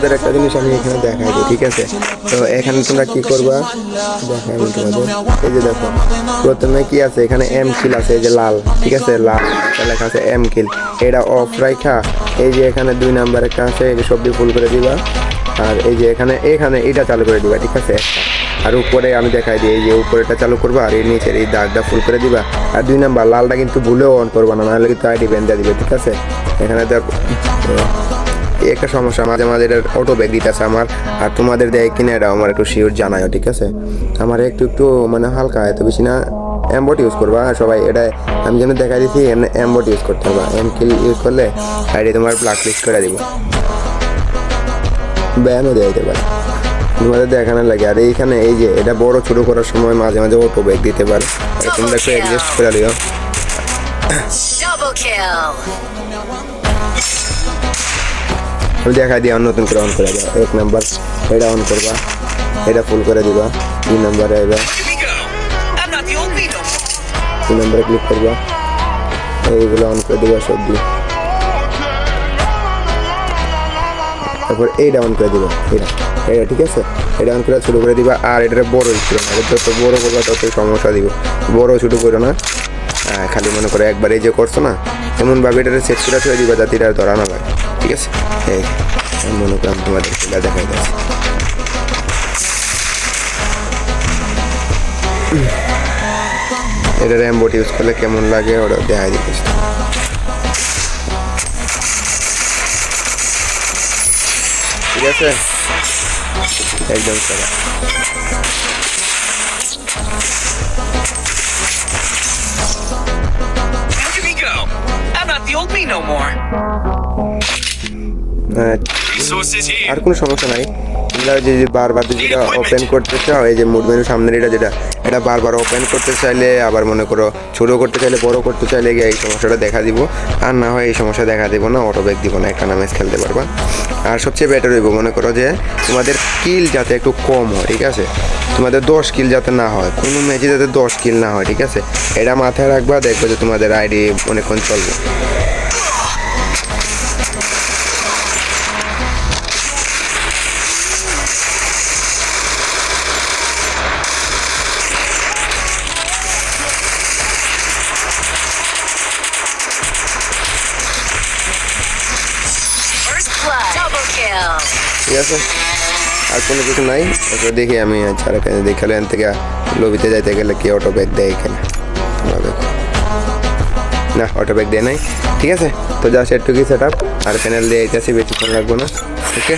তোমাদের একটা জিনিস আমি এখানে দেখাই দিই, ঠিক আছে? তো এখানে তোমরা কি করবা দেখাই আমি তোমাদের। এই যে দেখো প্রথমে কি আছে এখানে এম কিল আছে, এই যে লাল, ঠিক আছে, লাল লেখা আছে এম কিল, এটা অফ রাখা এই যে এখানে 2 নাম্বার একটা আছে এই যে সবজি ফুল করে দিবা। আর এই যে এখানে এটা চালু করে দিবা, ঠিক আছে? আর উপরে আমি দেখাই দিই, এই যে উপরেটা চালু করবা আর এই নিচের এই দাগটা ফুল করে দিবা। আর 2 নাম্বার লালটা কিন্তু ভুলেও অন করবা না, নাহলে কিন্তু আইডি ব্যান দিয়ে দিবে, ঠিক আছে? এখানে দেখো এই একটা সমস্যা, মাঝে মাঝে এটার অটো ব্যাগ দিতেছে আমার, আর তোমাদের দেয় কিনা এটা আমার একটু শিওর জানাও, ঠিক আছে? আমার একটু মানে হালকা, এত বেশি না। এমবট ইউজ করবা সবাই, এটা আমি যেন দেখা দিচ্ছি এমনি এমবট ইউজ করতে হবে। এম কিল ইউজ করলে আইডি তোমার ব্ল্যাক লিস্ট করে দিব, ব্যানও দেওয়া যেতে পারে, তোমাদের দেখানো লাগে। আর এইখানে এই যে এটা বড় ছোটো করার সময় মাঝে মাঝে অটো ব্যাগ দিতে পারে, তোমরা একটু অ্যাডজাস্ট করে দিও। আমি দেখা দিই নতুন করে অন করে দাও। 1 নাম্বার এটা অন করবা, এটা ফুল করে দিবা। 2 নাম্বারে এবার 2 নাম্বারে ক্লিক করবা, এইগুলো অন করে দিবা সবজি। তারপর এইটা অন করে দিবা, এটা ঠিক আছে, এটা অন করে শুরু করে দিবা। আর এটা বড় ছিল না, যত বড় করবা ততই সমস্যা দিব, বড় শুরু করো না। খালি মনে করে একবার এই যে করছো না, এমনভাবে এটা সেট করে থয়ে দিবা যাতে এটা ধরা না লাগে, ঠিক আছে? এই মনে করলাম তোমাদের এটা দেখাই যাচ্ছে। এটা র্যাম্বোট ইউজ করলে কেমন লাগে ওটা দেখাই দিতেছি। ঠিক আছে, একদম সারা। আর কোনো সমস্যা নাই, তোমরা যে বারবার যেটা ওপেন করতে চাও, এই যে মুড মেনু সামনের এটা বারবার ওপেন করতে চাইলে, আবার মনে করো ছোটো করতে চাইলে, বড় করতে চাইলে গিয়ে এই সমস্যাটা দেখা দিব। আর না হয় এই সমস্যা দেখা দিব না, অটো ব্যাক দিব না, একটা ম্যাচ খেলতে পারবা। আর সবচেয়ে বেটার হইব মনে করো যে তোমাদের কিল যাতে একটু কম হয়, ঠিক আছে? তোমাদের 10 কিল যাতে না হয়, কোনো ম্যাচে যাতে 10 কিল না হয়, ঠিক আছে? এটা মাথায় রাখবা, দেখবো যে তোমাদের আইডি অনেকক্ষণ চলবে। ঠিক আছে, আর কোনো কিছু নাই। ওটা দেখি আমি ছাড়া কেন দেখালে এখান থেকে লবিতে যাইতে গেলে কি অটো ব্যাগ দেয় এখানে, না অটো ব্যাগ দেয় নাই, ঠিক আছে? তো যা সেটুকুই সেট আপ, আর প্যানেল দিয়ে যাইতেছি, বেশিক্ষণ লাগবো না, ওকে।